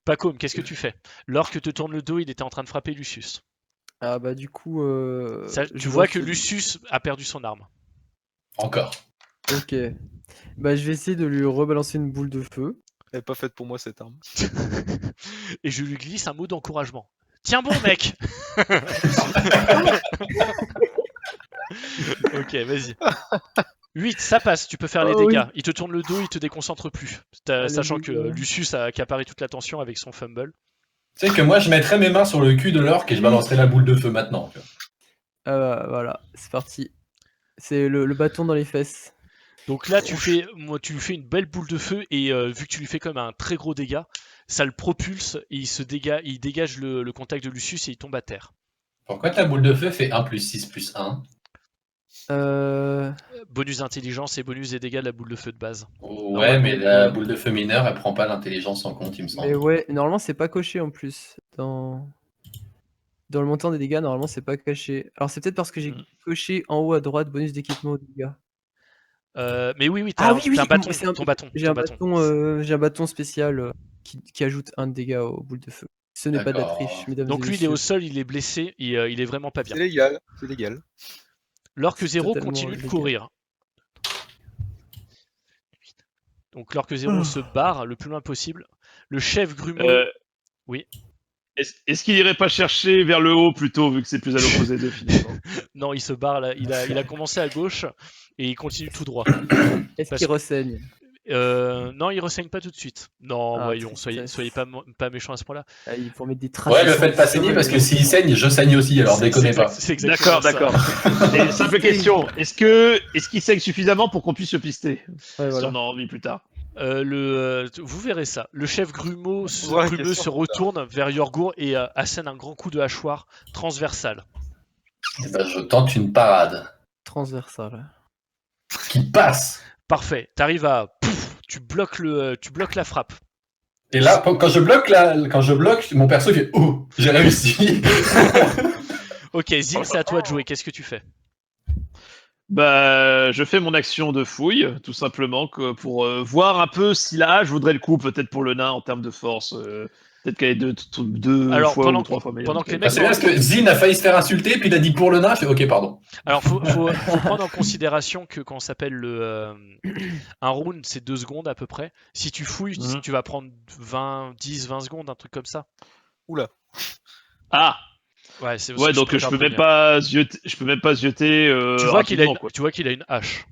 Pacôme, qu'est-ce que tu fais? L'orque te tourne le dos, il était en train de frapper Lucius. Ah bah du coup, Tu je vois lance que Lucius a perdu son arme. Encore. Ok. Bah je vais essayer de lui rebalancer une boule de feu. Elle est pas faite pour moi cette arme. Et je lui glisse un mot d'encouragement. Tiens bon, mec. Ok, vas-y. 8, ça passe, tu peux faire les Oh oui. dégâts. Il te tourne le dos, il te déconcentre plus. Sachant que dégâts. Lucius a accaparé toute l'attention avec son fumble. Tu sais que moi, je mettrais mes mains sur le cul de l'orque et je balancerais la boule de feu maintenant. Tu vois. Ah bah, voilà, c'est parti. C'est le bâton dans les fesses. Donc là, tu lui fais une belle boule de feu et vu que tu lui fais comme un très gros dégât, ça le propulse et il dégage le contact de Lucius et il tombe à terre. Pourquoi ta boule de feu fait 1 plus 6 plus 1? Bonus d'intelligence et bonus des dégâts de la boule de feu de base. Ouais, mais la boule de feu mineure, elle prend pas l'intelligence en compte, il me semble. Mais ouais, normalement c'est pas coché en plus. Dans le montant des dégâts, normalement c'est pas caché. Alors c'est peut-être parce que j'ai coché en haut à droite bonus d'équipement aux dégâts. Mais oui, t'as un bâton, ton bâton. J'ai un bâton spécial qui ajoute un dégât aux boules de feu. Ce n'est pas de la triche, mesdames et Donc lui, il est messieurs. au sol, il est blessé, et il est vraiment pas bien. C'est légal, c'est légal. L'orque C'est 0 totalement continue de légal. courir. Donc l'orque 0 se barre le plus loin possible. Le chef Grumeau... Oui. Est-ce qu'il irait pas chercher vers le haut plutôt, vu que c'est plus à l'opposé d'eux finalement? Non, il se barre là. Il a commencé à gauche et il continue tout droit. Est-ce qu'il ressaigne? Non, il ressaigne pas tout de suite. Non, Ah, voyons, tristesse. soyez pas méchants à ce point-là. Ah, il faut mettre des traces. Ouais, de le sang faites pas saigner parce que s'il saigne, je saigne aussi, alors déconnez pas. C'est exactement D'accord, ça. d'accord. Et simple question, est-ce qu'il saigne suffisamment pour qu'on puisse le pister? Ouais, Si voilà. on a envie plus tard. Vous verrez ça. Le chef Grumeau posera la se question, retourne vers Yorgour et assène un grand coup de hachoir transversal. Eh ben, je tente une parade Transversal. qui passe. Parfait. T'arrives à... Pouf, tu bloques la frappe. Et là, quand je bloque, mon perso il fait « Oh, j'ai réussi !» Ok, Zim, c'est à toi de jouer. Qu'est-ce que tu fais? Bah, je fais mon action de fouille, tout simplement, pour voir un peu si là, je voudrais le coup, peut-être pour le nain en termes de force. Peut-être qu'elle est deux Alors, fois ou 3 fois meilleure. pendant que les Ah, mecs c'est bien parce que Zin a failli se faire insulter, puis il a dit « Pour le nain », je fais « Ok, pardon ». Alors, faut prendre en considération que quand on s'appelle un round, c'est 2 secondes à peu près. Si tu fouilles, tu vas prendre 10, 20 secondes, un truc comme ça. Oula. Ah. Ouais, c'est Ouais, donc je peux même pas zioter. Tu vois qu'il a une hache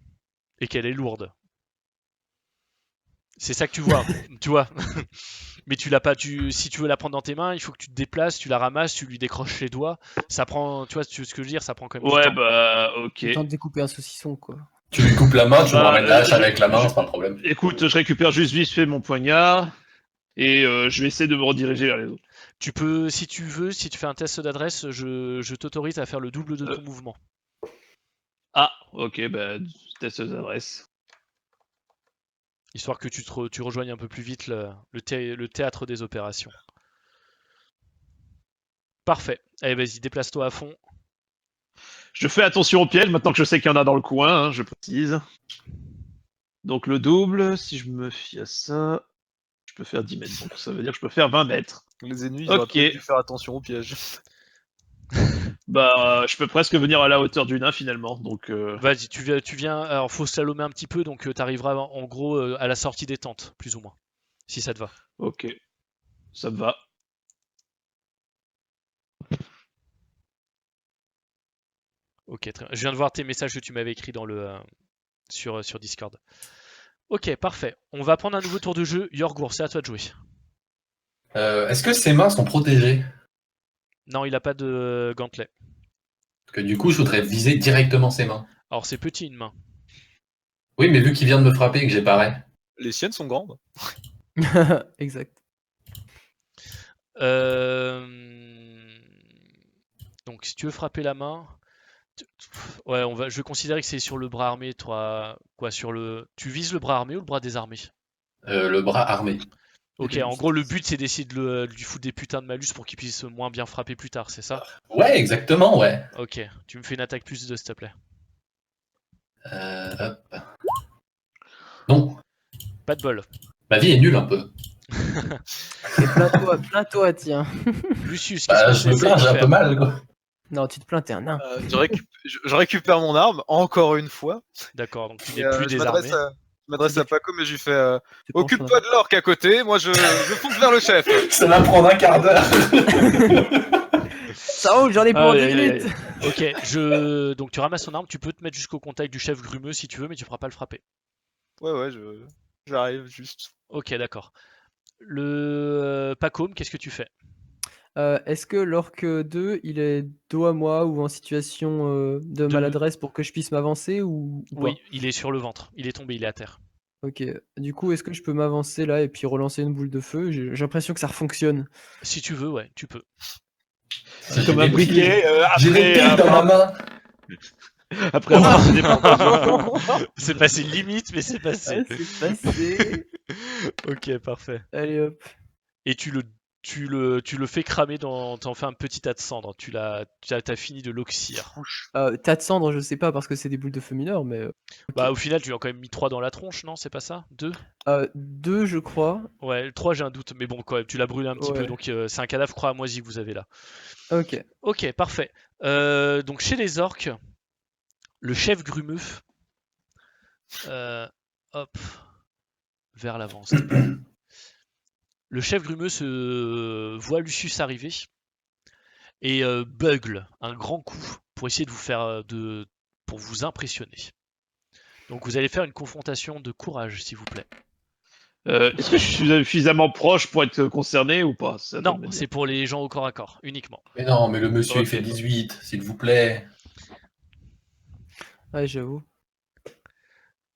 et qu'elle est lourde. C'est ça que tu vois, tu vois. Mais tu l'as pas. Si tu veux la prendre dans tes mains, il faut que tu te déplaces, tu la ramasses, tu lui décroches les doigts. Ça prend, tu vois ce que je veux dire, ça prend quand même du temps. Ouais, bah, ok. Le temps de découper un saucisson, quoi. Tu lui coupes la main, tu me ramènes la hache avec la main, c'est pas un problème. Écoute, je récupère juste vite fait mon poignard et je vais essayer de me rediriger vers les autres. Tu peux, si tu veux, si tu fais un test d'adresse, je t'autorise à faire le double de ton mouvement. Ah, ok, bah, test d'adresse. Histoire que tu rejoignes un peu plus vite le théâtre des opérations. Parfait. Allez, vas-y, déplace-toi à fond. Je fais attention aux pièges, maintenant que je sais qu'il y en a dans le coin, hein, je précise. Donc le double, si je me fie à ça, je peux faire 10 mètres, donc ça veut dire que je peux faire 20 mètres. Les ennemis, ils auraient peut-être dû faire attention aux pièges. Bah, je peux presque venir à la hauteur du nain finalement, donc... Vas-y, tu viens, alors faut slalomer un petit peu, donc t'arriveras en gros à la sortie des tentes, plus ou moins, si ça te va. Ok, ça me va. Ok, très bien. Je viens de voir tes messages que tu m'avais écrits sur Discord. Ok, parfait. On va prendre un nouveau tour de jeu. Yorgour, c'est à toi de jouer. Est-ce que ses mains sont protégées? Non, il a pas de gantelet. Parce que du coup, je voudrais viser directement ses mains. Alors c'est petit une main. Oui, mais vu qu'il vient de me frapper et que j'ai pareil. Les siennes sont grandes. Exact. Donc si tu veux frapper la main, ouais, je vais considérer que c'est sur le bras armé, toi. Quoi, tu vises le bras armé ou le bras désarmé? Le bras armé. Ok, en gros le but c'est d'essayer de lui foutre des putains de malus pour qu'il puisse moins bien frapper plus tard, c'est ça? Ouais, exactement, ouais. Ok, tu me fais une attaque plus 2 s'il te plaît. Hop. Non. Pas de bol. Ma vie est nulle un peu. Et plains-toi, tiens. Lucius, qu'est-ce Bah, que je me t'essayes plains, de j'ai un faire peu mal, quoi. Non, tu te plains, t'es un nain. Je récupère mon arme, encore une fois. D'accord, donc tu Et, n'es plus je désarmé. m'adresse à Paco, mais je lui fais Tu penches occupe-toi de l'orque à côté, moi je fonce vers le chef. Ça va prendre un quart d'heure. Ça roule, j'en ai pour 10 Aïe, aïe, aïe, minutes. Ok, donc tu ramasses ton arme, tu peux te mettre jusqu'au contact du chef grumeux si tu veux, mais tu pourras pas le frapper. Ouais, j'arrive juste. Ok, d'accord. Pacôme, qu'est-ce que tu fais? Est-ce que l'orque 2, il est dos à moi ou en situation de maladresse pour que je puisse m'avancer ou pas? Oui, il est sur le ventre, il est tombé, il est à terre. Ok, du coup, est-ce que je peux m'avancer là et puis relancer une boule de feu? J'ai l'impression que ça fonctionne. Si tu veux, ouais, tu peux. C'est J'ai comme un des briquet. J'ai des piles dans ma main. Après avoir fait des propositions. C'est passé limite, mais c'est passé. Ah, c'est passé. Ok, parfait. Allez hop. Et tu le fais cramer t'en fais un petit tas de cendres. T'as fini de l'oxyre. Tas de cendres, je sais pas parce que c'est des boules de feu mineurs, mais Bah, au final, tu lui as quand même mis 3 dans la tronche, non? C'est pas ça? 2? 2, je crois. Ouais, le 3, j'ai un doute, mais bon, quand même, tu l'as brûlé un petit peu, Ouais. donc c'est un cadavre cramoisi que vous avez là. Ok. Ok, parfait. Donc, chez les orques, le chef grumeux. Hop. Vers l'avant, s'il te plaît. Le chef grumeux voit Lucius arriver et bugle un grand coup pour essayer de vous faire pour vous impressionner. Donc vous allez faire une confrontation de courage, s'il vous plaît. Est-ce que je suis suffisamment proche pour être concerné ou pas? Ça Non, doit me c'est pour les gens au corps à corps, uniquement. Mais non, mais le monsieur, il Ok. fait 18, s'il vous plaît. Ouais, j'avoue.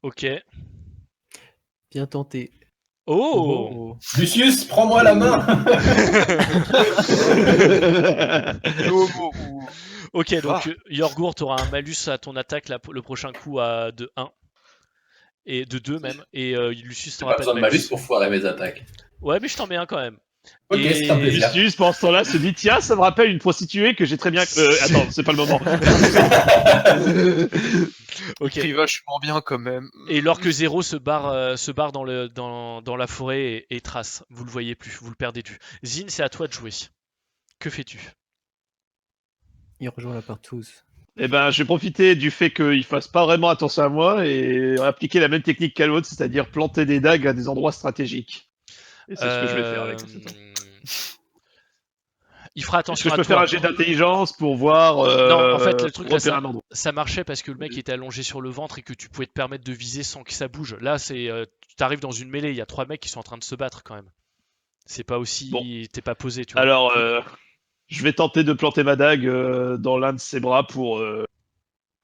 Ok. Bien tenté. Oh, Lucius, prends-moi la main. Ok, donc Yorgour, t'auras un malus à ton attaque le prochain coup de 1. Et de 2 même. Et Lucius J'ai t'aura pas pas de besoin de malus. malus pour foirer mes attaques. Ouais, mais je t'en mets un quand même. Ok, c'est un plaisir. Lucius, pendant ce temps-là, se dit tiens, ça me rappelle une prostituée que j'ai très bien. Attends, c'est pas le moment. Ok. Il vachement bien quand même. Et l'orque 0 se barre dans la forêt et trace. Vous le voyez plus, vous le perdez de vue. Zine, c'est à toi de jouer. Que fais-tu? Il rejoint la partouze. Eh ben, je vais profiter du fait qu'il fasse pas vraiment attention à moi et appliquer la même technique qu'à l'autre, c'est-à-dire planter des dagues à des endroits stratégiques. Et c'est ce que je vais faire avec cet temps. Il fera Est-ce attention que je à peux faire toi. un jet d'intelligence pour voir Non, en fait, le truc là, repérer un endroit? ça marchait parce que le mec était allongé sur le ventre et que tu pouvais te permettre de viser sans que ça bouge. Là, tu arrives dans une mêlée, il y a 3 mecs qui sont en train de se battre quand même. C'est pas aussi. Bon. T'es pas posé, tu vois. Alors, je vais tenter de planter ma dague dans l'un de ses bras pour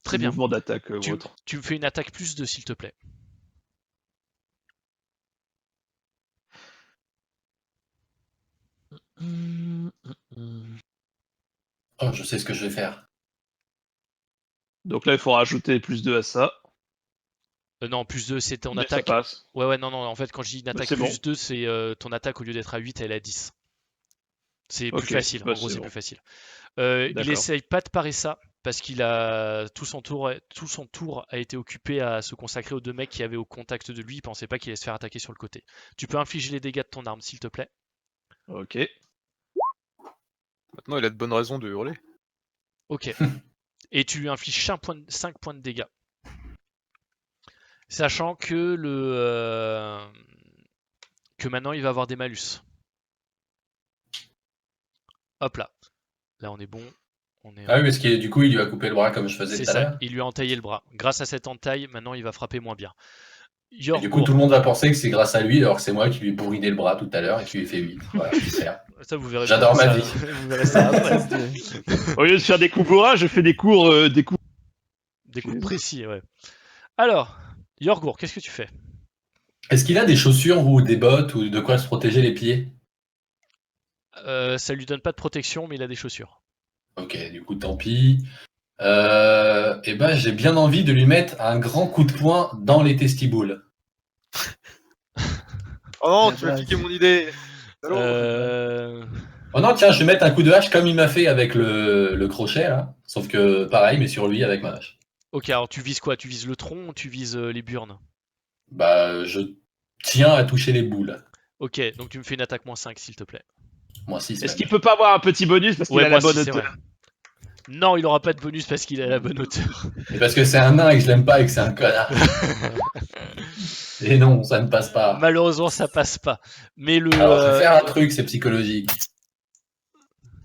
Très ses bien. mouvements d'attaque ou Tu autre. me fais une attaque plus 2, s'il te plaît. Oh, je sais ce que je vais faire. Donc là, il faut rajouter plus 2 à ça. Non, plus 2, c'est ton Mais ça attaque. passe. Ouais, non, en fait, quand je dis une attaque c'est plus bon. 2, c'est ton attaque au lieu d'être à 8, elle est à 10. C'est plus Ok, facile, bah, en gros, c'est c'est bon. plus facile. Il D'accord. essaye pas de parer ça, parce qu'il a tout son tour a été occupé à se consacrer aux 2 mecs qui avaient au contact de lui, il pensait pas qu'il allait se faire attaquer sur le côté. Tu peux infliger les dégâts de ton arme, s'il te plaît. Ok. Maintenant, il a de bonnes raisons de hurler. Ok. Et tu lui infliges 5 points de dégâts. Sachant que que maintenant il va avoir des malus. Hop là. Là on est bon. Ah oui, parce que du coup, il lui a coupé le bras comme je faisais C'est tout à ça, l'heure. il lui a entaillé le bras. Grâce à cette entaille, maintenant il va frapper moins bien. Et du coup, Yorgour, tout le monde va penser que c'est grâce à lui, alors que c'est moi qui lui ai bourriné le bras tout à l'heure et qui lui ai fait 8. Voilà, super. ça vous verrez. J'adore ça- ma vie. Vous verrez ça après. Au lieu de faire des coups bourrins, je fais des cours. Des coups précis, ouais. Alors, Yorgour, qu'est-ce que tu fais? Est-ce qu'il a des chaussures ou des bottes ou de quoi se protéger les pieds? Ça lui donne pas de protection, mais il a des chaussures. Ok, du coup, tant pis. Eh ben, j'ai bien envie de lui mettre un grand coup de poing dans les testiboules. Oh non, La tu m'as base. piqué mon idée. Oh non, tiens, je vais mettre un coup de hache comme il m'a fait avec le crochet, là. Sauf que pareil, mais sur lui avec ma hache. Ok, alors tu vises quoi? Tu vises le tronc ou tu vises les burnes? Bah, je tiens à toucher les boules. Ok, donc tu me fais une attaque -5 s'il te plaît. Moi 6. Est-ce qu'il peut pas avoir un petit bonus parce qu'il Ouais, a moi la bonne aussi, c'est hauteur? vrai. Non, il aura pas de bonus parce qu'il a la bonne hauteur. Et parce que c'est un nain et que je l'aime pas et que c'est un connard. Et non, ça ne passe pas. Malheureusement, ça passe pas. Mais le, Alors, je vais faire un truc, c'est psychologique.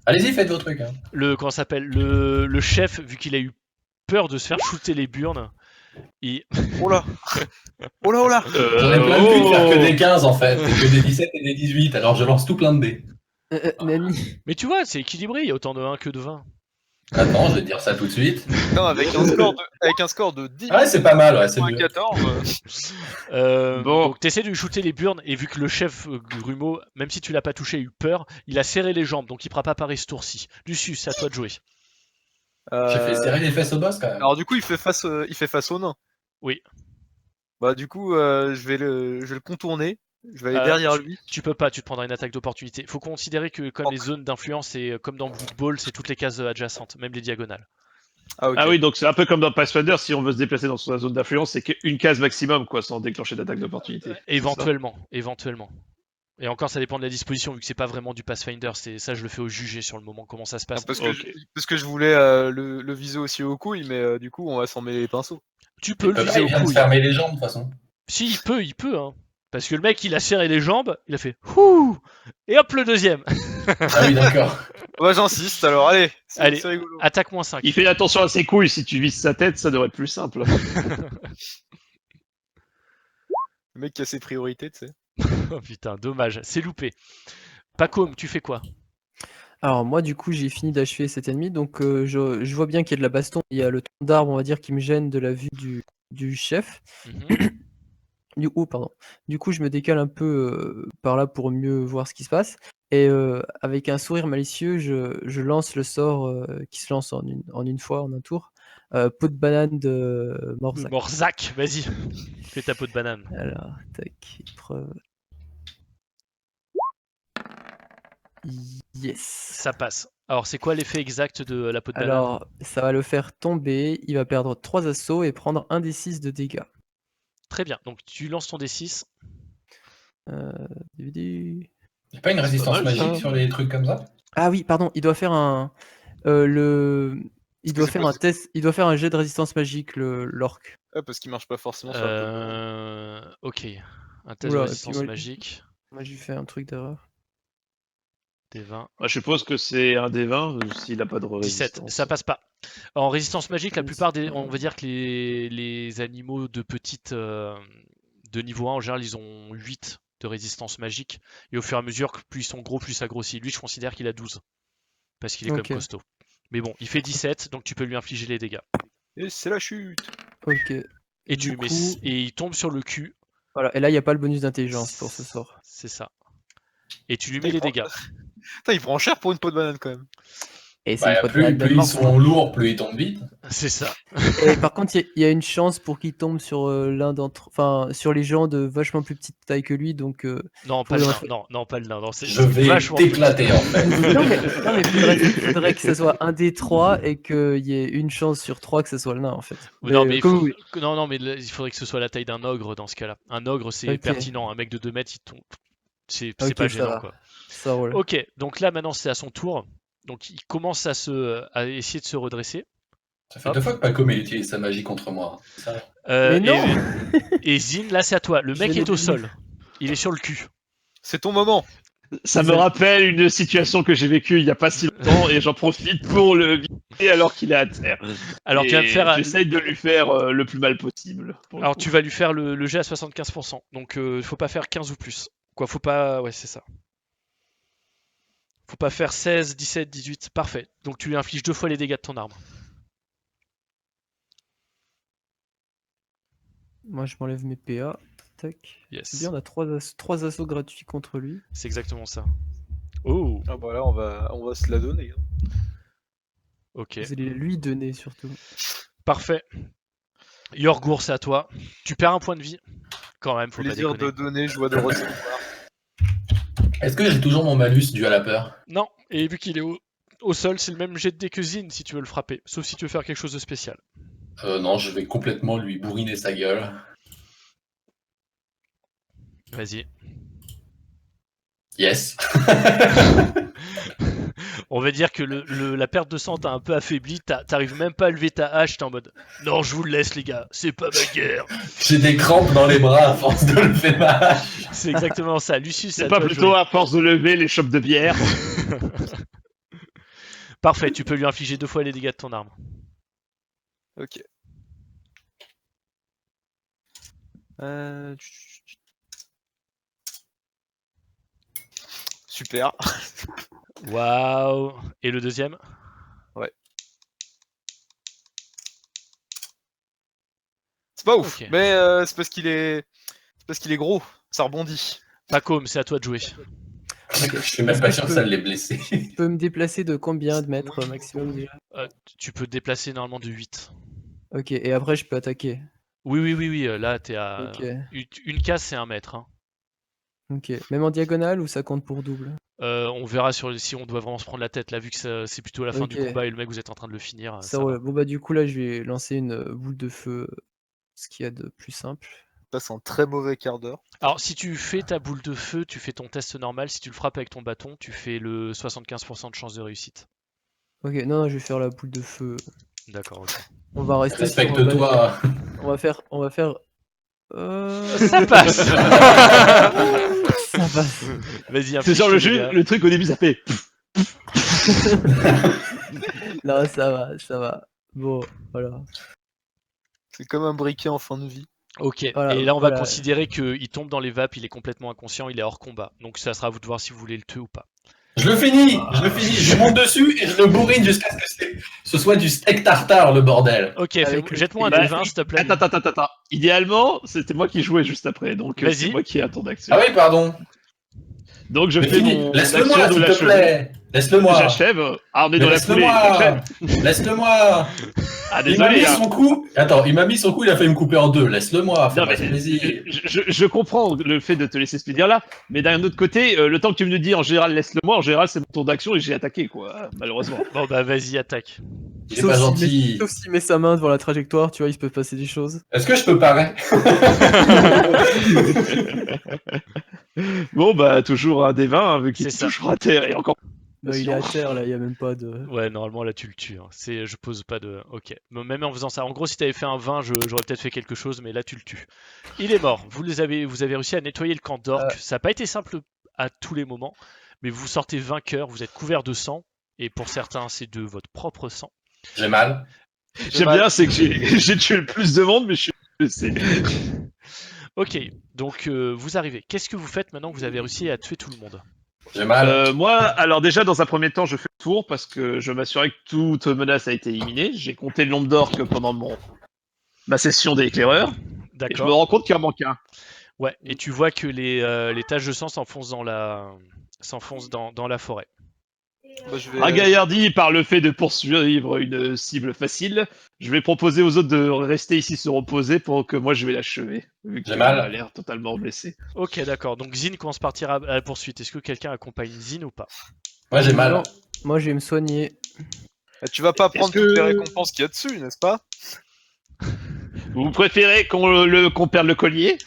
Allez-y, faites vos trucs. Hein. comment ça s'appelle, le chef, vu qu'il a eu peur de se faire shooter les burnes, Oh là Oh là, oh là J'en ai plein de cul de faire que oh. des 15 en fait, et que des 17 et des 18, alors je lance tout plein de dés. Nani. Mais tu vois, c'est équilibré, il y a autant de 1 que de 20. Attends, je vais te dire ça tout de suite. Non, avec un score de 10 Ouais, c'est pas mal, ouais, c'est mieux. 14. Bon. Donc t'essaies de lui shooter les burnes, et vu que le chef Grumeau, même si tu l'as pas touché, a eu peur, il a serré les jambes, donc il pourra pas apparaître ce tour-ci. Lucius, c'est à toi de jouer. J'ai fait serrer les fesses au boss quand même. Alors du coup, il fait face au nain. Oui. Bah du coup, je vais le contourner. Je vais aller derrière lui. Tu peux pas, tu te prendras une attaque d'opportunité. Faut considérer que comme les zones d'influence, c'est comme dans Blood Bowl, c'est toutes les cases adjacentes, même les diagonales. Ah ok. Ah oui, donc c'est un peu comme dans Pathfinder, si on veut se déplacer dans sa zone d'influence, c'est qu'une case maximum, quoi, sans déclencher d'attaque d'opportunité. Éventuellement. Et encore, ça dépend de la disposition, vu que c'est pas vraiment du Pathfinder, c'est ça, je le fais au jugé sur le moment, comment ça se passe. Parce que, Ok. parce que je voulais le viser aussi aux couilles, mais du coup, on va s'en mêler les pinceaux. Tu peux le viser Il au vient de couille. fermer les jambes de toute façon. Si, il peut, hein. Parce que le mec, il a serré les jambes, il a fait ouh, et hop le deuxième. Ah oui, d'accord. Ouais, j'insiste, alors allez, Allez. c'est rigolo. Attaque -5. Il fait attention à ses couilles, si tu vises sa tête, ça devrait être plus simple. Le mec qui a ses priorités, tu sais. Oh putain, dommage, c'est loupé. Pacôme, tu fais quoi? Alors moi du coup j'ai fini d'achever cet ennemi, donc je vois bien qu'il y a de la baston, il y a le tronc d'arbre on va dire qui me gêne de la vue du chef. Mhm. Du coup je me décale un peu par là pour mieux voir ce qui se passe, et avec un sourire malicieux je lance le sort qui se lance en une fois, en un tour. Peau de banane de Morzak. Morzak, vas-y, fais ta peau de banane. Alors, tac, épreuve. Yes. Ça passe. Alors, c'est quoi l'effet exact de la peau de banane? Alors, ça va le faire tomber, il va perdre 3 assauts et prendre 1 des 6 de dégâts. Très bien, donc tu lances ton D6. DVD. Y'a pas une résistance pas mal, magique ça. sur les trucs comme ça? Ah oui, pardon, il doit faire un. Il doit c'est faire quoi, un test, il doit faire un jet de résistance magique, l'orc. Ouais, parce qu'il marche pas forcément sur la peau de banane. Ok, un test Oula, de et résistance puis moi- magique. Moi j'ai fait un truc d'erreur. Des 20. Je suppose que c'est un des 20 s'il a pas de 17, résistance. ça passe pas. En résistance magique, la Oui, plupart c'est des. pas On mal. va dire que les animaux de petite. De niveau 1, en général, ils ont 8 de résistance magique. Et au fur et à mesure, plus ils sont gros, plus ça grossit. Lui, je considère qu'il a 12. Parce qu'il est quand Ok. même costaud. Mais bon, il fait 17, donc tu peux lui infliger les dégâts. Et c'est la chute. Ok. Et, Du coup- et il tombe sur le cul. Voilà, et là il n'y a pas le bonus d'intelligence pour ce sort. C'est ça. Et tu lui Putain, mets les il prend- dégâts. Putain, il prend cher pour une peau de banane quand même. Et c'est Bah, une fois de plus malade plus ils morte. sont lourds, plus ils tombent vite. C'est ça. Et par contre, il y a une chance pour qu'il tombe sur sur les gens de vachement plus petite taille que lui, donc. Non, pas le nain. Non, pas le nain. Non, Je vais vachement t'éclater en fait. non, mais faudrait que ce soit un des 3 et qu'il y ait une chance sur 3 que ce soit le nain en fait. Non, mais comme oui. non, mais il faudrait que ce soit la taille d'un ogre dans ce cas-là. Un ogre, c'est Ok. pertinent. Un mec de 2 mètres, il tombe. C'est Ok, pas ça gênant, va. quoi. Ça roule. Ok, donc là, maintenant, c'est à son tour. Donc, il commence à essayer de se redresser. Ça fait 2 fois que Pacom utilise sa magie contre moi. C'est ça. Mais non. Et Zin, là, c'est à toi. Le Je mec l'ai est au vu. sol. Il est sur le cul. C'est ton moment. Ça me rappelle une situation que j'ai vécue il y a pas si longtemps et j'en profite pour le viser alors qu'il est à terre. Alors, tu vas me faire. J'essaye de lui faire le plus mal possible. pour le Alors, coup. tu vas lui faire le jet à 75%. Donc, il faut pas faire 15 ou plus. Quoi, faut pas. Ouais, c'est ça. Faut pas faire 16, 17, 18. Parfait. Donc, tu lui infliges 2 fois les dégâts de ton arme. Moi je m'enlève mes PA. Tac. C'est Yes. bien, on a 3 assauts gratuits contre lui. C'est exactement ça. Oh, Ah bah là, on va se la donner. hein. ok. Vous allez lui donner surtout. Parfait. Yorgour, c'est à toi. Tu perds un point de vie. Quand même, faut Plaisir pas déconner. de donner, joie de recevoir. Est-ce que j'ai toujours mon malus dû à la peur? Non, et vu qu'il est au sol, c'est le même jet de dés que Zin si tu veux le frapper. Sauf si tu veux faire quelque chose de spécial. Non, je vais complètement lui bourriner sa gueule. Vas-y. Yes. On va dire que la perte de sang t'a un peu affaibli, t'arrives même pas à lever ta hache, t'es en mode non, je vous le laisse les gars, c'est pas ma guerre. J'ai des crampes dans les bras à force de lever ma hache. C'est exactement ça. Lucius, C'est à pas toi de plutôt jouer. à force de lever les chopes de bière. Parfait, tu peux lui infliger 2 fois les dégâts de ton arme. Ok. Super. Waouh. Et le deuxième? C'est pas ouf, Ok. mais c'est parce qu'il est gros. Ça rebondit. Pacôme, c'est à toi de jouer. Je suis même pas sûr que ça l'ait blessé. Je peux me déplacer de combien de mètres maximum déjà? Tu peux te déplacer normalement de 8. Ok, et après je peux attaquer. Oui, là t'es à... Ok, Une case c'est 1 mètre. Hein. ok. Même en diagonale ou ça compte pour double? On verra si on doit vraiment se prendre la tête là, vu que c'est plutôt la fin du Ok. combat et le mec vous êtes en train de le finir. Ça Ça va. roule. Bon bah du coup là je vais lancer une boule de feu, ce qu'il y a de plus simple. Passe un très mauvais quart d'heure. Alors si tu fais ta boule de feu, tu fais ton test normal. Si tu le frappes avec ton bâton, tu fais le 75% de chance de réussite. Ok, non, je vais faire la boule de feu. D'accord, ok. On va rester sur... Respecte-toi. On va faire... Ça passe. Ça passe. Vas-y, C'est genre inflige tes dégâts. le truc au début ça fait. Non, ça va. Bon, voilà. C'est comme un briquet en fin de vie. Ok, Voilà, et là on va voilà. considérer qu'il tombe dans les vapes, il est complètement inconscient, il est hors combat. Donc ça sera à vous de voir si vous voulez le tuer ou pas. Je le finis, je monte dessus et je le bourrine jusqu'à ce que ce soit du steak tartare, le bordel. Ok, Avec le jette-moi un Bah, dé 20 s'il te plaît. Attends. Idéalement, c'était moi qui jouais juste après, donc Vas-y. c'est moi qui ai un tour d'action. Ah oui, pardon. Donc je Mais fais finis. mon Laisse-le-moi, action de s'il te l'achever. plaît. Laisse-le-moi. J'achève. Ah, on est Mais dans la foulée. laisse-le-moi. J'achève. Laisse-le-moi. Ah, Il m'a désolé. mis hein. son coup. Attends, il m'a mis son coup, il a failli me couper en deux. Laisse-le-moi, Non, fais-moi mais plaisir. je comprends le fait de te laisser se dire là, mais d'un autre côté, le temps que tu me dis en général laisse-le-moi, en général c'est mon tour d'action et j'ai attaqué quoi, malheureusement. Bon bah vas-y, attaque. Il est pas gentil. Sauf s'il met sa main devant la trajectoire, tu vois, il se peut passer des choses. Est-ce que je peux parer? Bon bah toujours un des 20 hein, vu qu'il C'est est ça. toujours à terre et encore. Non, il est à terre là, il y a même pas de... Ouais, normalement là tu le tues. Hein. Je pose pas de... Ok. Mais même en faisant ça, en gros si t'avais fait un 20, j'aurais peut-être fait quelque chose, mais là tu le tues. Il est mort. Vous avez réussi à nettoyer le camp d'orques. Ça n'a pas été simple à tous les moments, mais vous sortez vainqueur, vous êtes couvert de sang, et pour certains c'est de votre propre sang. J'ai mal. J'aime bien, c'est que j'ai tué le plus de monde, mais je suis blessé. Ok, donc vous arrivez. Qu'est-ce que vous faites maintenant que vous avez réussi à tuer tout le monde? J'ai mal. Moi, alors déjà dans un premier temps, je fais le tour parce que je m'assurais que toute menace a été éliminée. J'ai compté le nombre d'orques pendant ma session d'éclaireur. Et je me D'accord. rends compte qu'il en manque un. Ouais, et tu vois que les taches de sang s'enfoncent dans la forêt. Bah, je vais... Ragaillardi par le fait de poursuivre une cible facile, je vais proposer aux autres de rester ici se reposer pour que moi je vais l'achever, vu J'ai qu'il mal. a l'air totalement blessé. Ok, d'accord. Donc Zin commence partir à la poursuite. Est-ce que quelqu'un accompagne Zin ou pas? Moi, j'ai mal. Non, moi je vais me soigner. Ah, tu vas pas prendre que- toutes les récompenses qu'il y a dessus, n'est-ce pas? Vous préférez qu'on perde le collier,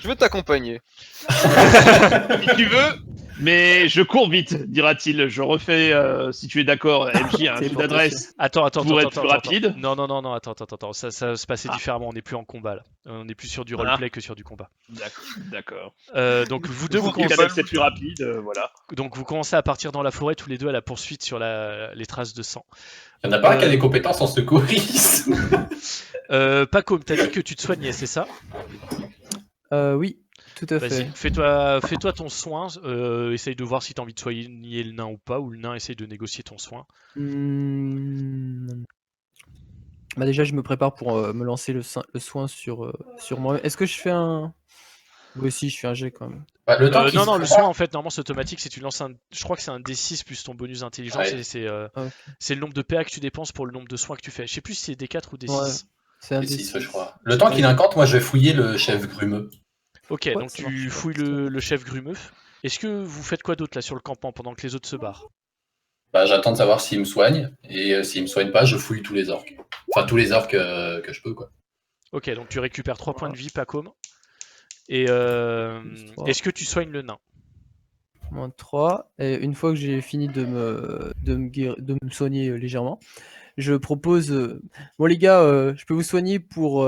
Je veux t'accompagner. si tu veux, mais je cours vite, dira-t-il. Je refais, si tu es d'accord, MJ, un C'est coup pour d'adresse. Attends, Pour être plus rapide. Non, attends. Ça va se passer différemment. On n'est plus en combat là. On est plus sur du roleplay que sur du combat. D'accord. Donc vous deux, Vous vous Le commencez, cadavre c'est plus rapide, voilà. donc vous commencez à partir dans la forêt tous les deux à la poursuite sur les traces de sang. Il n'y en a pas un qui a des compétences en secourisme. Pacôme, t'as dit que tu te soignais, c'est ça? Oui, tout à Vas-y, fait. fais-toi ton soin. Essaye de voir si t'as envie de soigner le nain ou pas, ou le nain essaye de négocier ton soin. Bah déjà, je me prépare pour me lancer le soin sur moi. Est-ce que je fais un... Oui, si, je fais un jet quand même. Bah, le temps qu'il Non, se le prépare- soin en fait, normalement c'est automatique. Si tu lances je crois que c'est un D6 plus ton bonus d'intelligence, Ouais. et c'est Ah, ok. c'est le nombre de PA que tu dépenses pour le nombre de soins que tu fais. Je sais plus si c'est D4 ou D6. Ouais. C'est un Et des six, je crois. Le temps qu'il incante, moi, je vais fouiller le chef grumeux. Ok, Ouais, donc ça tu marche. fouilles le chef grumeux. Est-ce que vous faites quoi d'autre là sur le campement pendant que les autres se barrent? Bah, j'attends de savoir s'il me soigne. Et s'il me soigne pas, je fouille tous les orques. Enfin, tous les orques que je peux, quoi. Ok, donc tu récupères 3 points de vie, Pacôme. Et Plus trois. est-ce que tu soignes le nain? Moins 3. Et une fois que j'ai fini de me soigner légèrement, je propose... Bon les gars, je peux vous soigner pour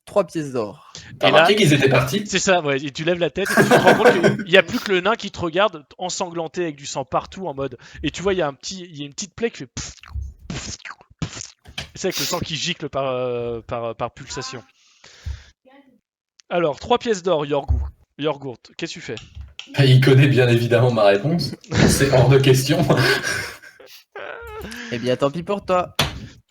3 pièces d'or. T'as Et là, remarqué qu'ils étaient partis? c'est ça, ouais, et tu lèves la tête et tu te rends compte qu'il n'y a plus que le nain qui te regarde ensanglanté avec du sang partout en mode. Et tu vois, il y a une petite plaie qui fait. C'est avec le sang qui gicle par pulsation. Alors, 3 pièces d'or, Yorgourt. Qu'est-ce que tu fais? Il connaît bien évidemment ma réponse. C'est hors de question. Eh bien, tant pis pour toi.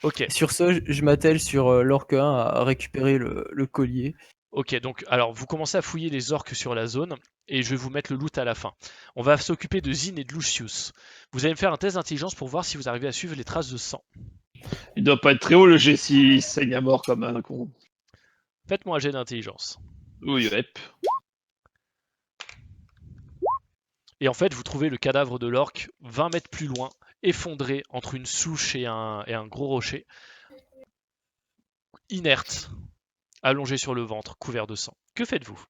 Ok, Sur ce, je m'attelle sur l'orque 1 à récupérer le collier. ok, donc alors vous commencez à fouiller les orques sur la zone et je vais vous mettre le loot à la fin. On va s'occuper de Zin et de Lucius. Vous allez me faire un test d'intelligence pour voir si vous arrivez à suivre les traces de sang. Il doit pas être très haut le G s'il saigne à mort comme un con. Faites-moi un jet d'intelligence. Oui, yep. Et en fait, vous trouvez le cadavre de l'orque 20 mètres plus loin, effondré entre une souche et un gros rocher, inerte, allongé sur le ventre, couvert de sang. Que faites-vous?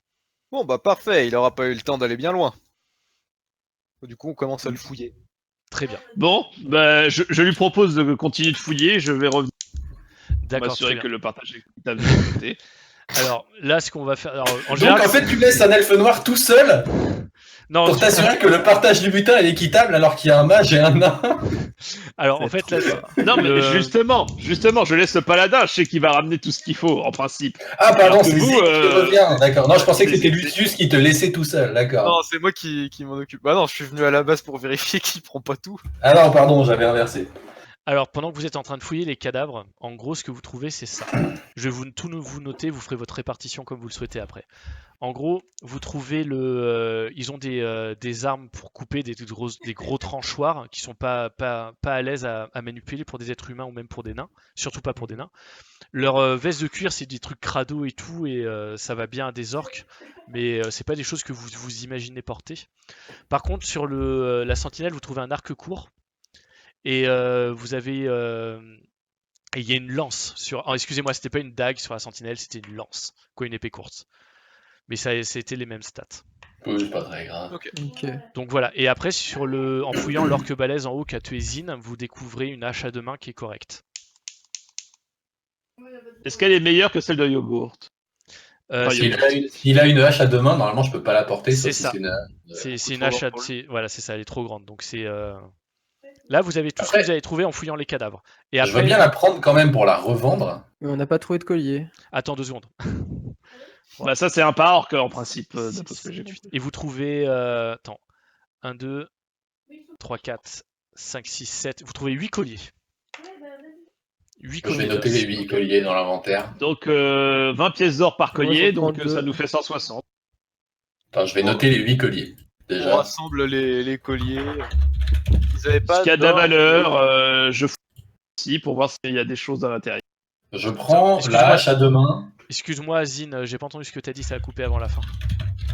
Bon bah parfait, il aura pas eu le temps d'aller bien loin. Du coup on commence à le fouiller. Très bien. Bon, bah, je lui propose de continuer de fouiller. Je vais revenir D'accord, très m'assurer bien. que le partage est équitable de mon côté. Alors là, ce qu'on va faire... Alors, en Donc général, en fait, tu laisses un elfe noir tout seul non, pour t'assurer que le partage du butin est équitable alors qu'il y a un mage et un nain. alors en fait, là, Non, mais Le- justement, je laisse le paladin. Je sais qu'il va ramener tout ce qu'il faut, en principe. Ah pardon, Alors que c'est vous, Zig qui revient. D'accord. Non, je pensais que c'est- c'était c'est- Lucius qui te laissait tout seul. D'accord. Non, c'est moi qui m'en occupe. Bah non, je suis venu à la base pour vérifier qu'il prend pas tout. Ah non, pardon, j'avais inversé. Alors, pendant que vous êtes en train de fouiller les cadavres, en gros, ce que vous trouvez, c'est ça. Je vais vous noter, vous ferez votre répartition comme vous le souhaitez après. En gros, vous trouvez ils ont des armes pour couper des gros tranchoirs qui sont pas à l'aise à manipuler pour des êtres humains ou même pour des nains, surtout pas pour des nains. Leur veste de cuir, c'est des trucs crado et tout, et ça va bien à des orques, mais c'est pas des choses que vous imaginez porter. Par contre, sur la sentinelle, vous trouvez un arc court. Et vous avez. Et il y a une lance sur. Oh, excusez-moi, c'était pas une dague sur la sentinelle, c'était une lance. Quoi, une épée courte. Mais c'était les mêmes stats. Oui, c'est pas très grave. Ok. Donc voilà. Et après, en fouillant l'orque balèze en haut qui a tué Zin, vous découvrez une hache à deux mains qui est correcte. Est-ce qu'elle est meilleure que celle de Yogourt? Enfin, S'il a une hache à deux mains, normalement je peux pas la porter. C'est sauf si ça. c'est une- C'est une trop hache à. grande pour Voilà, c'est ça, elle est trop grande. Donc c'est. Là, vous avez tout ce Après- que vous avez trouvé en fouillant les cadavres. Et Je veux après. bien la prendre quand même pour la revendre. Mais on n'a pas trouvé de collier. Attends 2 secondes. Bah, ça, c'est un pas orc en principe, d'après ce que j'ai vu. Et vous trouvez. Attends. 1, 2, 3, 4, 5, 6, 7. Vous trouvez 8 colliers. 8 Je vais colliers. noter les 8 colliers dans l'inventaire. Donc, 20 pièces d'or par Moi, collier, j'en prends donc deux. ça nous fait 160. Attends, je vais noter les 8 colliers. On Déjà. rassemble les colliers. Ils avaient pas Ce qu'il y a de la d'or. valeur, je fouille ici pour voir s'il y a des choses à l'intérieur. Je prends Excuse-moi. la hache à deux mains. Excuse-moi, Zin, j'ai pas entendu ce que t'as dit, ça a coupé avant la fin.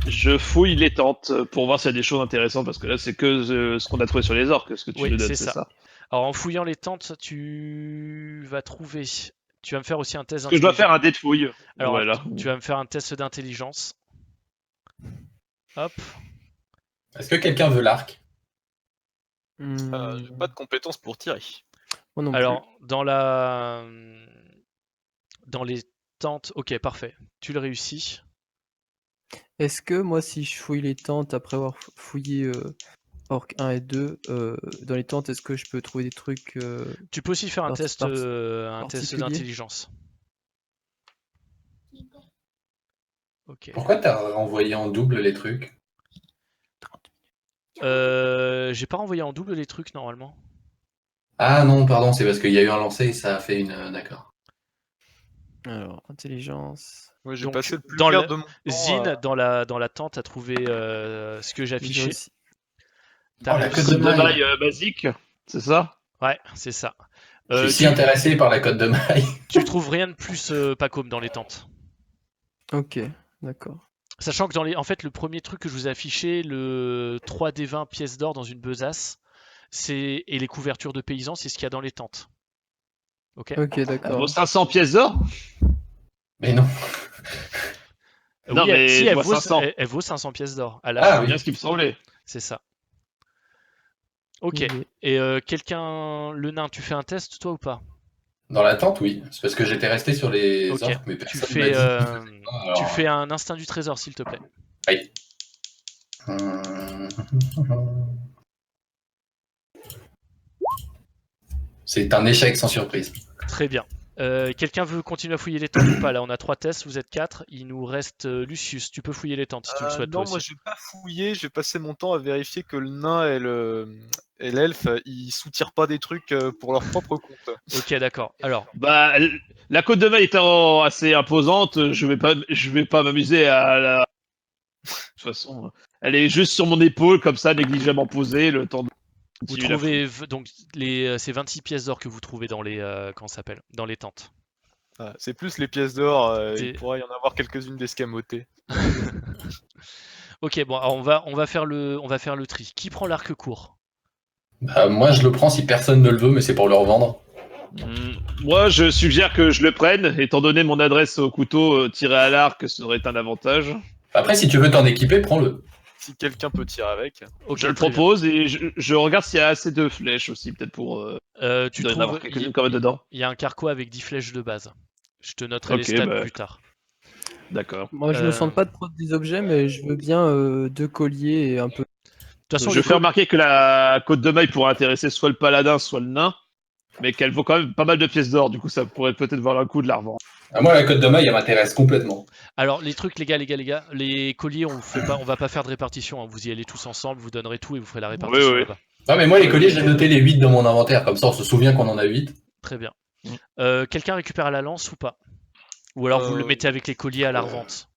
Je fouille les tentes pour voir s'il y a des choses intéressantes, parce que là, c'est que ce qu'on a trouvé sur les orques, ce que tu Oui, nous donnes, c'est c'est ça. ça. Alors en fouillant les tentes, tu vas trouver. Tu vas me faire aussi un test Parce que je dois d'intelligence. faire un dé de fouille. Alors Voilà. tu vas me faire un test d'intelligence. Hop. Est-ce que quelqu'un veut l'arc? J'ai pas de compétences pour tirer. Moi non plus. Alors dans les tentes, ok, parfait. Tu le réussis. Est-ce que moi, si je fouille les tentes après avoir fouillé Orc 1 et 2, dans les tentes, est-ce que je peux trouver des trucs Tu peux aussi faire un test particulier. d'intelligence. Ok. Pourquoi t'as renvoyé en double les trucs? J'ai pas renvoyé en double les trucs normalement. Ah non, pardon, c'est parce qu'il y a eu un lancer et ça a fait une. D'accord. Alors, intelligence. Moi j'ai Donc, passé le plus dans clair le- de mon temps. Zin, dans la tente, a trouvé ce que j'ai J'ai affiché. réussi. T'as Oh, la réussi. queue Code de de maille. maille basique, c'est ça? Ouais, c'est ça. Je suis si intéressé par la cote de maille. Tu trouves rien de plus Pacôme dans les tentes. Ok, d'accord. Sachant que en fait, le premier truc que je vous ai affiché, le 3D20 pièces d'or dans une besace, et les couvertures de paysans, c'est ce qu'il y a dans les tentes. Ok. Ok, Ça d'accord. vaut 500 pièces d'or? Mais non. Non, mais si, je elle vois vaut, 500. elle vaut 500 pièces d'or. À Ah l'achat. C'est oui. bien ce qui me semblait. C'est ça. Ok. Ok. Et quelqu'un, le nain, tu fais un test toi ou pas? Dans la tente, oui. C'est parce que j'étais resté sur les Ok. orques, mais Tu personne m'a fais, dit. tu Alors, fais un instinct du trésor, s'il te plaît. oui. C'est un échec sans surprise. Très bien. Quelqu'un veut continuer à fouiller les tentes ou pas? Là, on a 3 tests, vous êtes 4. Il nous reste Lucius. Tu peux fouiller les tentes si tu le souhaites, Non, toi moi aussi. je vais pas fouiller, je vais passer mon temps à vérifier que le nain et l'elfe, ils soutirent pas des trucs pour leur propre compte. Ok, d'accord. Alors, Bah, la côte de maille étant assez imposante, je vais pas m'amuser à la. De toute façon, elle est juste sur mon épaule, comme ça, négligemment posée, le temps de vous continuer la fouille. trouvez donc c'est 26 pièces d'or que vous trouvez dans les comment ça s'appelle? Dans les tentes. Ah, c'est plus les pièces d'or, C'est- il pourrait y en avoir quelques-unes d'escamotées. Ok, bon, alors on va faire le tri. Qui prend l'arc court? Bah, moi, je le prends si personne ne le veut, mais c'est pour le revendre. Moi, je suggère que je le prenne, étant donné mon adresse au couteau tiré à l'arc serait un avantage. Après, si tu veux t'en équiper, prends-le. Si quelqu'un peut tirer avec. Ok, Je le très bien. propose et je regarde s'il y a assez de flèches aussi, peut-être pour. Tu Il doit y en avoir trouves quelques-unes quand même dedans. il y a un carquois avec 10 flèches de base. Je te noterai les Ok, stats bah, plus tard. d'accord. Moi, je me sens pas de prendre des objets, mais je veux bien 2 colliers et un peu. De toute façon, Je fais remarquer que la côte de maille pourrait intéresser soit le paladin, soit le nain, mais qu'elle vaut quand même pas mal de pièces d'or, du coup ça pourrait peut-être valoir le coup de la revendre. Ah, moi, la côte de maille, elle m'intéresse complètement. Alors les trucs les gars, les colliers on va pas faire de répartition, hein. Vous y allez tous ensemble, vous donnerez tout et vous ferez la répartition oui. là-bas. Non, mais moi, les colliers, j'ai noté les 8 dans mon inventaire. Comme ça, on se souvient qu'on en a 8. Très bien. Mm. Quelqu'un récupère à la lance ou pas? Ou alors vous le mettez avec les colliers à la revente?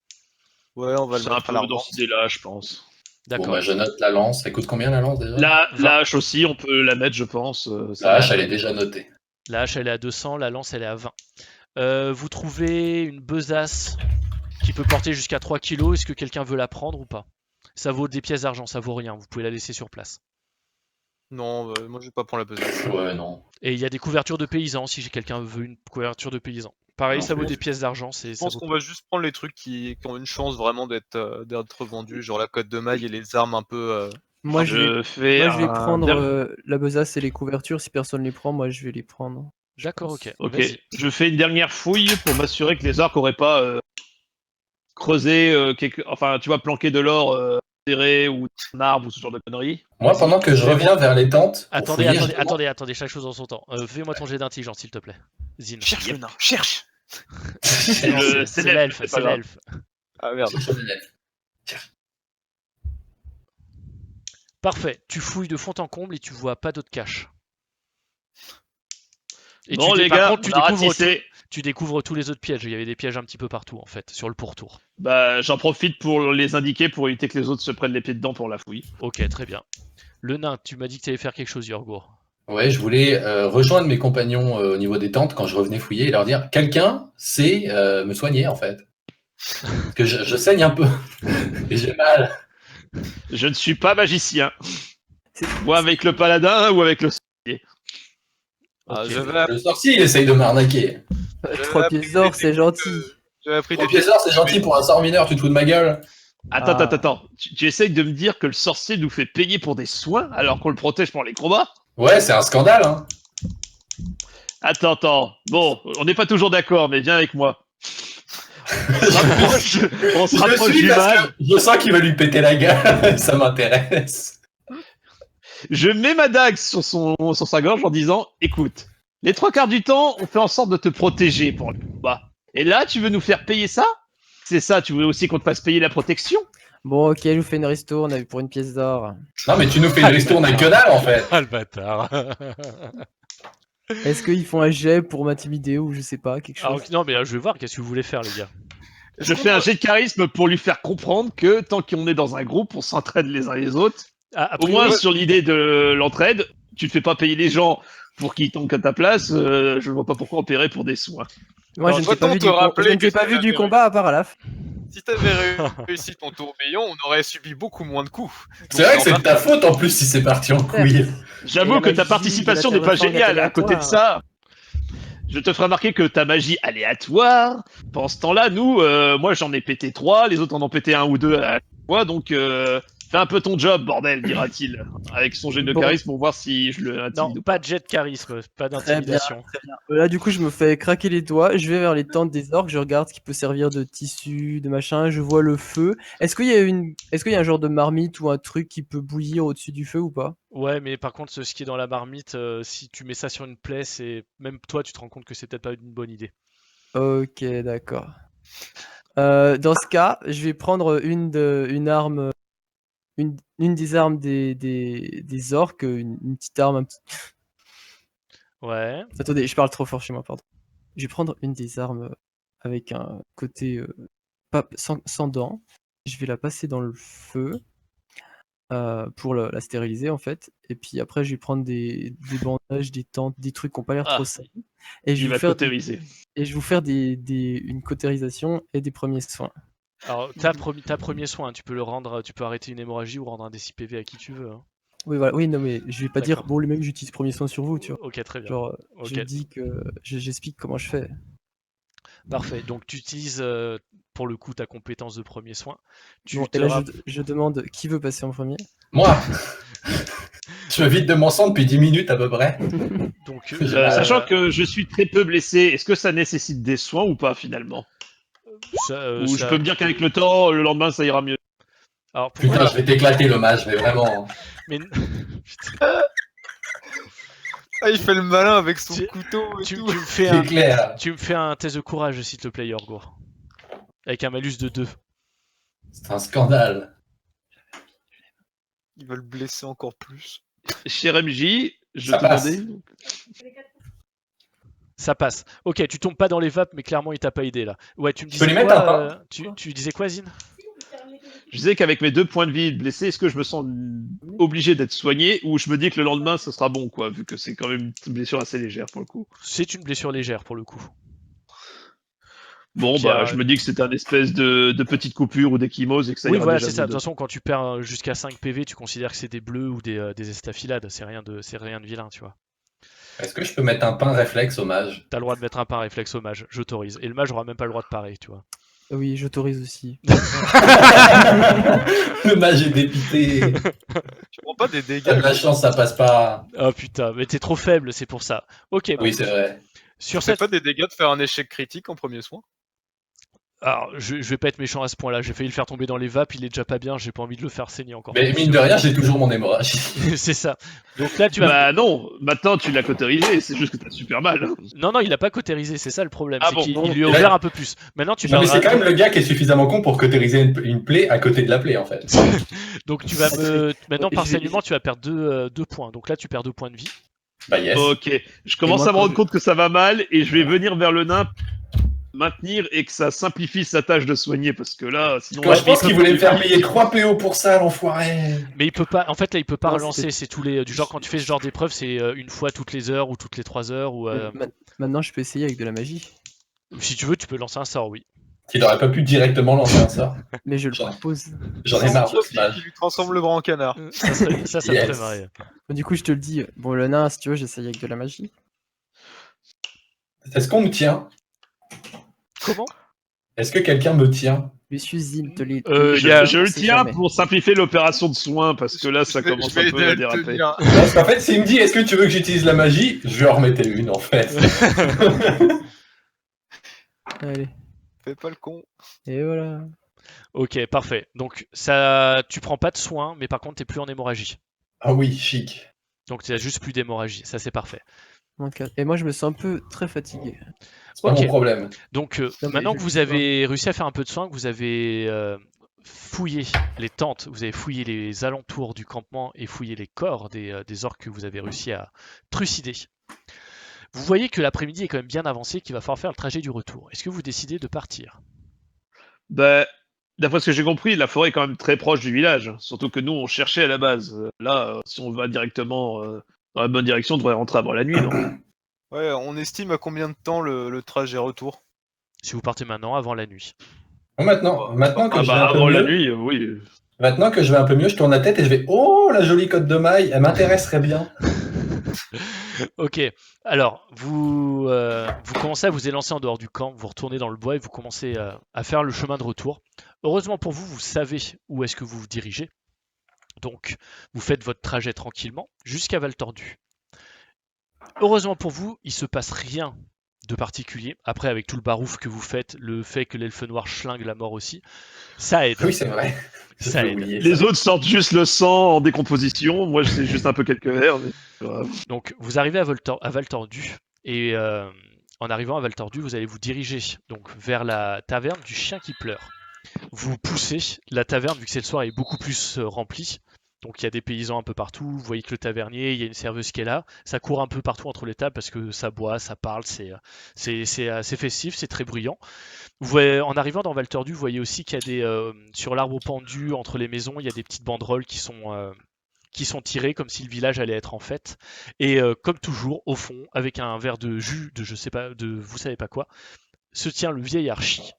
Ouais, on va le C'est un mettre à la peu dans revente. cette idée-là, je pense. Bon, D'accord. bah, je note la lance. Ça coûte combien la lance déjà? La 20. hache aussi, on peut la mettre, je pense. ça La va. hache, elle est déjà notée. La hache elle est à 200, la lance elle est à 20. Vous trouvez une besace qui peut porter jusqu'à 3 kg. Est-ce que quelqu'un veut la prendre ou pas? Ça vaut des pièces d'argent, ça vaut rien. Vous pouvez la laisser sur place. Non, moi je vais pas prendre la besace. Ouais, non. Et il y a des couvertures de paysans si quelqu'un veut une couverture de paysan. Pareil, Non ça vaut plus. des pièces d'argent. Je Ça pense vaut qu'on va juste prendre les trucs qui ont une chance vraiment d'être vendus, genre la cotte de maille et les armes un peu. Moi, je vais, Je fais moi, je vais un prendre dernier- la besace et les couvertures. Si personne les prend, moi, je vais les prendre. je D'accord, pense. ok. Ok, Vas-y. je fais une dernière fouille pour m'assurer que les orques auraient pas creusé, enfin tu vois, planqué de l'or serré ou un arbre ou ce genre de conneries. Moi, Vas-y. pendant que je reviens vers les tentes, pour Attendez, fouiller, je demande- attendez, chaque chose en son temps. Fais-moi ton jet d'intelligence, s'il te plaît. Zine. Cherche le nain, cherche. Non, c'est c'est l'elfe, l'elfe, c'est c'est pas grave. l'elfe. Ah merde. Parfait. Tu fouilles de fond en comble et tu vois pas d'autres caches. Et Bon les par gars, contre, on a ratissé. tu découvres tous les autres pièges. Il y avait des pièges un petit peu partout en fait, sur le pourtour. Bah j'en profite pour les indiquer pour éviter que les autres se prennent les pieds dedans pour la fouille. Ok, très bien. Le nain, tu m'as dit que tu allais faire quelque chose, Yorgour. Ouais, je voulais rejoindre mes compagnons au niveau des tentes quand je revenais fouiller et leur dire quelqu'un sait me soigner en fait. Parce que je saigne un peu et j'ai mal. Je ne suis pas magicien. C'est- Moi avec le paladin ou avec le... Ah, Ok. Le sorcier, il essaye de m'arnaquer. 3 pièces d'or, c'est gentil. J'avais appris Trois des pièces d'or, c'est gentil pour un sort mineur, tu te fous de ma gueule. Attends. Tu essayes de me dire que le sorcier nous fait payer pour des soins alors qu'on le protège pendant les combats? Ouais, c'est un scandale, hein. Attends. Bon, on n'est pas toujours d'accord, mais viens avec moi. On se rapproche suis du parce mal. que je sens qu'il va lui péter la gueule, ça m'intéresse. Je mets ma dague sur sa gorge en disant écoute, les 3/4 du temps, on fait en sorte de te protéger pour le combat. Et là, tu veux nous faire payer ça? C'est ça, tu veux aussi qu'on te fasse payer la protection? Bon, ok, je vous fais une ristourne avec pour une pièce d'or. Non, mais tu nous fais une ristourne avec que dalle en fait. Ah le bâtard. Est-ce qu'ils font un jet pour m'intimider ou je sais pas, quelque chose? Alors, non mais je vais voir qu'est-ce que vous voulez faire les gars. Je fais un jet de charisme pour lui faire comprendre que tant qu'on est dans un groupe, on s'entraide les uns les autres. Ah, a Au moins priori, sur l'idée de l'entraide, tu ne fais pas payer les gens pour qu'ils tombent à ta place. Je ne vois pas pourquoi on paierait pour des soins. Moi, Alors, je ne t'ai pas doit-on vu te du, rappeler je ne t'ai que pas c'est vu la du vérité. combat à part à la fin. Si t'avais réussi ton tourbillon, on aurait subi beaucoup moins de coups. C'est vrai que c'est de ta faute en plus si c'est parti en couille. J'avoue Et que la ta magie participation de la n'est pas Terre géniale. À côté de ça, je te ferai remarquer que ta magie aléatoire, pendant ce temps-là, nous, moi j'en ai pété 3, les autres en ont pété 1 ou 2 à la fois, donc Fais un peu ton job, bordel, dira-t-il, avec son jet de Bon. charisme pour voir si je le Non, intimide ou pas de jet de charisme, pas Très bien, d'intimidation. très bien. Là, du coup, je me fais craquer les doigts. Je vais vers les tentes des orques. Je regarde ce qui peut servir de tissu, de machin. Je vois le feu. Est-ce qu'il y a un genre de marmite ou un truc qui peut bouillir au-dessus du feu ou pas? Ouais, mais par contre, ce qui est dans la marmite, si tu mets ça sur une plaie, même toi, tu te rends compte que c'est peut-être pas une bonne idée. Ok, d'accord. Dans ce cas, je vais prendre une arme, une des armes des orques, une petite arme. Ouais. Attendez, je parle trop fort chez moi, pardon. Je vais prendre une des armes avec un côté sans dents. Je vais la passer dans le feu pour la stériliser en fait. Et puis après, je vais prendre des bandages, des tentes, des trucs qui n'ont pas l'air trop Ah, sales. Et je il vais va vous faire cautériser. et je vais vous faire une cautérisation et des premiers soins. Alors, t'as premier soin, tu peux le rendre, tu peux arrêter une hémorragie ou rendre un DC PV à qui tu veux. Hein. Oui, voilà. Oui, non, mais je vais pas dire, D'accord. bon, les mecs, j'utilise premier soin sur vous, tu vois. Ok, très bien. Genre, Ok. je dis que j'explique comment je fais. Parfait. Donc, tu utilises pour le coup ta compétence de premier soin. Tu Bon, te et là, rapp- je demande qui veut passer en premier. Moi, je me vide de mon sang depuis 10 minutes à peu près. Donc, Sachant que je suis très peu blessé, est-ce que ça nécessite des soins ou pas finalement? Ou je peux me dire qu'avec le temps, le lendemain, ça ira mieux. Alors, pour Putain, moi, je vais t'éclater le mage, mais vraiment. mais... Putain. Ah, il fait le malin avec son Tu- couteau et tu, tout. tu me fais C'est un, clair. tu me fais un test de courage, s'il te plaît, Yorgour. Avec un malus de 2. C'est un scandale. Il va le blesser encore plus. Cher MJ, je Ça te passe. demandais. Ça passe. Ok, tu tombes pas dans les vapes, mais clairement, il t'a pas aidé là. Ouais, tu me Tu peux disais lui mettre un quoi pain tu disais quoi, Zine? Je disais qu'avec mes 2 points de vie blessés, est-ce que je me sens obligé d'être soigné ou je me dis que le lendemain, ça sera bon, quoi, vu que c'est quand même une blessure assez légère pour le coup. C'est une blessure légère pour le coup. Bon, Qui a- bah, je me dis que c'est un espèce de petite coupure ou d'échymose et que ça Oui, ira voilà, déjà c'est ça. mieux De toute de- façon, quand tu perds jusqu'à 5 PV, tu considères que c'est des bleus ou des estafilades. C'est rien de vilain, tu vois. Est-ce que je peux mettre un pain réflexe au mage? T'as le droit de mettre un pain réflexe au mage, j'autorise. Et le mage aura même pas le droit de parer, tu vois. Oui, j'autorise aussi. Le mage est dépité. Tu prends pas des dégâts. T'as de la chance, ça passe pas. Oh putain, mais t'es trop faible, c'est pour ça. Ok, bon. Oui, c'est vrai. Sur C'est cette... pas des dégâts de faire un échec critique en premier soin. Alors, je vais pas être méchant à ce point-là. J'ai failli le faire tomber dans les vapes, il est déjà pas bien, j'ai pas envie de le faire saigner encore. Mais plus. mine de rien, j'ai toujours mon hémorragie. C'est ça. Donc là, tu vas... Bah non, maintenant tu l'as cautérisé, c'est juste que t'as super mal. Non, il a pas cautérisé, c'est ça le problème. Ah c'est bon, qu'il bon. il lui a Et là- ouvert un peu plus. Maintenant, tu Non, mais c'est perdras- quand même le gars qui est suffisamment con pour cautériser une plaie à côté de la plaie, en fait. Donc tu vas me... Maintenant, par Je vais- saignement, tu vas perdre 2 points. Donc là, tu perds 2 points de vie. Bah yes. Ok, je commence moi, à me quand rendre je- compte que ça va mal et je vais venir vers le nain maintenir et que ça simplifie sa tâche de soigner parce que là, sinon... Moi, je pense qu'il voulait me faire payer. payer 3 PO pour ça, l'enfoiré. Mais il peut pas... En fait, là, il peut pas Non, relancer. c'était- C'est tous les... Du genre, quand tu fais ce genre d'épreuve, c'est une fois toutes les heures ou toutes les 3 heures. Ou Maintenant, je peux essayer avec de la magie. si tu veux, tu peux lancer un sort, oui. Il aurait pas pu directement lancer un sort. Mais je le Genre. propose. J'en ai marre de ce Sophie mage. qui lui transforme le bras en canard. Ça me Yes. ferait marrer. Du coup, je te le dis. Bon, le nain, si tu veux, j'essaye avec de la magie. Est-ce qu'on me tient? Comment? Est-ce que quelqu'un me tient? Monsieur Zin te l'est. Je le sait tiens jamais. pour simplifier l'opération de soins parce que là, ça Je vais- commence je vais un peu à aider le déraper. tenir. Parce qu'en fait, s'il me dit est-ce que tu veux que j'utilise la magie, je vais en remettre une en fait. Allez. Fais pas le con. Et voilà. Ok, parfait. Donc ça, tu prends pas de soins, mais par contre, t'es plus en hémorragie. Ah oui, chic. Donc tu as juste plus d'hémorragie. Ça, c'est parfait. Moins 4. Et moi, je me sens un peu très fatigué. C'est pas Ok. mon problème. Donc Non, mais maintenant je que vous sais avez réussi à faire un peu de soins, que vous avez fouillé les tentes, vous avez fouillé les alentours du campement et fouillé les corps des orques que vous avez réussi à trucider, vous voyez que l'après-midi est quand même bien avancé, qu'il va falloir faire le trajet du retour. Est-ce que vous décidez de partir? Bah, d'après ce que j'ai compris, la forêt est quand même très proche du village. Surtout que nous, on cherchait à la base. Là, si on va directement dans la bonne direction, on devrait rentrer avant la nuit, non? Ouais, on estime à combien de temps le trajet retour. Si vous partez maintenant, avant la nuit. Bon, maintenant que Ah je vais bah, un peu avant la mieux, nuit, oui. maintenant que je vais un peu mieux, je tourne la tête et je vais oh la jolie côte de maille, elle m'intéresserait bien. Ok, alors vous commencez à vous élancer en dehors du camp, vous retournez dans le bois et vous commencez à faire le chemin de retour. Heureusement pour vous, vous savez où est-ce que vous vous dirigez. Donc, vous faites votre trajet tranquillement jusqu'à Valtordu. Heureusement pour vous, il se passe rien de particulier. Après, avec tout le barouf que vous faites, le fait que l'elfe noir schlingue la mort aussi, ça aide. Oui, c'est vrai. Ça J'ai aide. oublié Les ça. autres sortent juste le sang en décomposition. Moi, c'est juste un peu quelques verres. Mais... c'est pas grave. Donc, vous arrivez à Valtordu et en arrivant à Valtordu, vous allez vous diriger donc vers la taverne du chien qui pleure. Vous poussez la taverne, vu que c'est le soir, est beaucoup plus remplie. Donc il y a des paysans un peu partout. Vous voyez que le tavernier, il y a une serveuse qui est là. Ça court un peu partout entre les tables parce que ça boit, ça parle. C'est assez festif, c'est très bruyant. Vous voyez, en arrivant dans Valtordu, vous voyez aussi qu'il y a sur l'arbre pendu entre les maisons, il y a des petites banderoles qui sont tirées comme si le village allait être en fête. Et comme toujours, au fond, avec un verre de jus de je sais pas, de vous savez pas quoi, se tient le vieil archi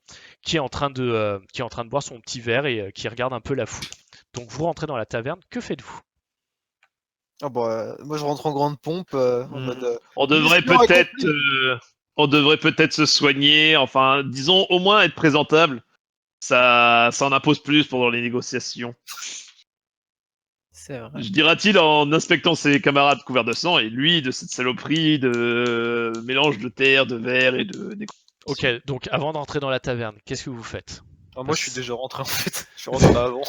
qui est en train de boire son petit verre et qui regarde un peu la foule. Donc vous rentrez dans la taverne, que faites-vous? Ah bah, moi je rentre en grande pompe en mode. On devrait mission peut-être, accomplie. on devrait peut-être se soigner. Enfin, disons au moins être présentable. Ça en impose plus pendant les négociations. C'est vrai. Je dira-t-il en inspectant ses camarades couverts de sang et lui de cette saloperie de mélange de terre, de verre et de. Ok, donc avant d'entrer dans la taverne, qu'est-ce que vous faites? Ah, moi je suis déjà rentré en fait. Je suis rentré avant.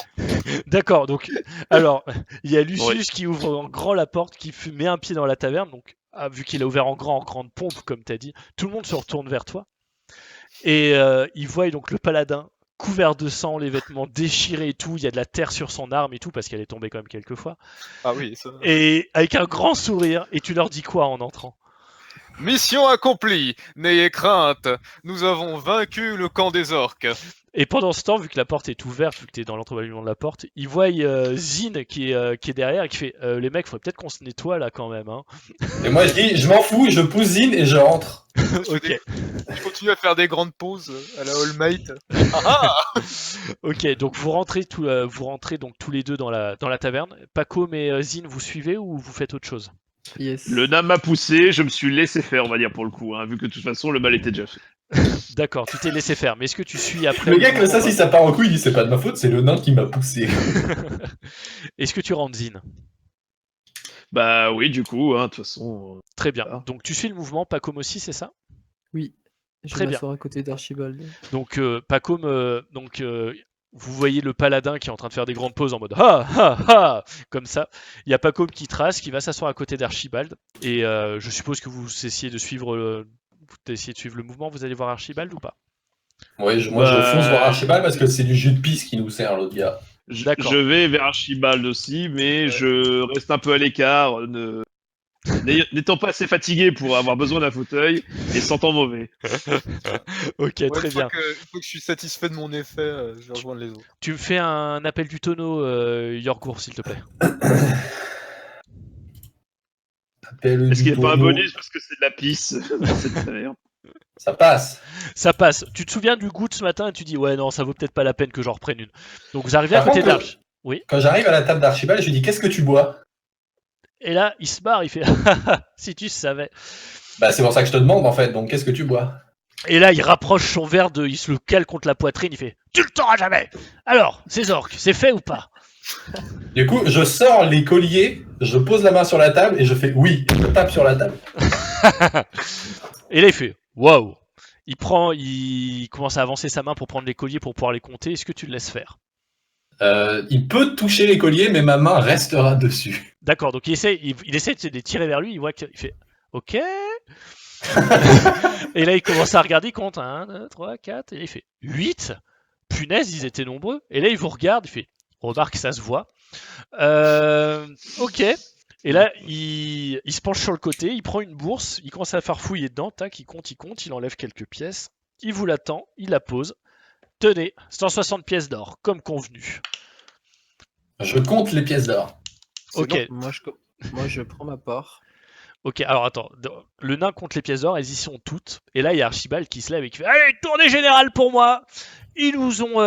D'accord, donc alors il y a Lucius Oui. qui ouvre en grand la porte, qui met un pied dans la taverne, donc vu qu'il a ouvert en grande pompe comme t'as dit, tout le monde se retourne vers toi et il voit donc le paladin couvert de sang, les vêtements déchirés et tout, il y a de la terre sur son arme et tout parce qu'elle est tombée quand même quelques fois, Ah oui, ça. et avec un grand sourire, et tu leur dis quoi en entrant? Mission accomplie. N'ayez crainte. Nous avons vaincu le camp des orques. Et pendant ce temps, vu que la porte est ouverte, vu que t'es dans l'entrebâillement de la porte, il voit Zine qui est derrière et qui fait les mecs, faudrait peut-être qu'on se nettoie là quand même. Hein. Et moi, je dis, je m'en fous, je pousse Zine et je rentre. Ok, Je continue à faire des grandes pauses à la All Might. Ah ah. ok, donc vous rentrez donc tous les deux dans la taverne. Paco et Zine, vous suivez ou vous faites autre chose? Yes. Le nain m'a poussé, je me suis laissé faire, on va dire pour le coup, hein, vu que de toute façon le mal était déjà fait. D'accord, tu t'es laissé faire, mais est-ce que tu suis après Le au gars, que ça, mouvement si ça part en couille, il dit, c'est pas de ma faute, c'est le nain qui m'a poussé. Est-ce que tu rentres Zine? Bah oui, du coup, hein, de toute façon. Très bien, Ah. donc tu suis le mouvement, Pacom aussi, c'est ça? Oui. Je Très bien. m'assois à côté d'Archibald. Donc Pacom, vous voyez le paladin qui est en train de faire des grandes pauses en mode ha ha ha comme ça. Il y a Pacom qui trace, qui va s'asseoir à côté d'Archibald et je suppose que vous essayez de suivre le mouvement. Vous allez voir Archibald ou pas? Ouais, moi, je fonce voir Archibald parce que c'est du jus de pisse qui nous sert, l'autre gars. D'accord. Je vais vers Archibald aussi, mais je reste un peu à l'écart, n'étant pas assez fatigué pour avoir besoin d'un fauteuil et sentant mauvais. Ok, Ouais, très une fois bien. que je suis satisfait de mon effet, je vais rejoindre les autres. Tu me fais un appel du tonneau, Yorgour, s'il te plaît. Appelle Est-ce du qu'il n'y a pas un tonneau. bonus parce que c'est de la pisse dans cette taverne? Ça passe. Ça passe. Tu te souviens du goût de ce matin et tu dis ouais non, ça vaut peut-être pas la peine que j'en reprenne une. Donc vous arrivez à Par côté contre, d'Arch. Oui. Quand j'arrive à la table d'Archibald, je lui dis, qu'est-ce que tu bois? Et là, il se barre, il fait si tu savais. Bah, c'est pour ça que je te demande, en fait, donc qu'est-ce que tu bois? Et là, il rapproche son verre, il se le cale contre la poitrine, il fait tu le t'auras jamais. Alors, ces orques, c'est fait ou pas? Du coup, je sors les colliers, je pose la main sur la table et je fais oui, et je tape sur la table. Et là, il fait waouh. Il commence à avancer sa main pour prendre les colliers pour pouvoir les compter. Est-ce que tu le laisses faire? Il peut toucher les colliers, mais ma main restera dessus. D'accord, donc il essaie de les tirer vers lui, il voit qu'il fait ok. Et là, il commence à regarder, il compte 1, 2, 3, 4, et là, il fait 8. Punaise, ils étaient nombreux. Et là, il vous regarde, il fait remarque, ça se voit. Ok. Et là, il se penche sur le côté, il prend une bourse, il commence à farfouiller dedans, tac, il compte, il enlève quelques pièces, il vous l'attend, il la pose. Tenez, 160 pièces d'or, comme convenu. Je compte les pièces d'or. Ok, Moi, je prends ma part. ok, alors attends, le nain compte les pièces d'or, elles y sont toutes, et là il y a Archibald qui se lève et qui fait allez, tournée générale pour moi. Ils nous ont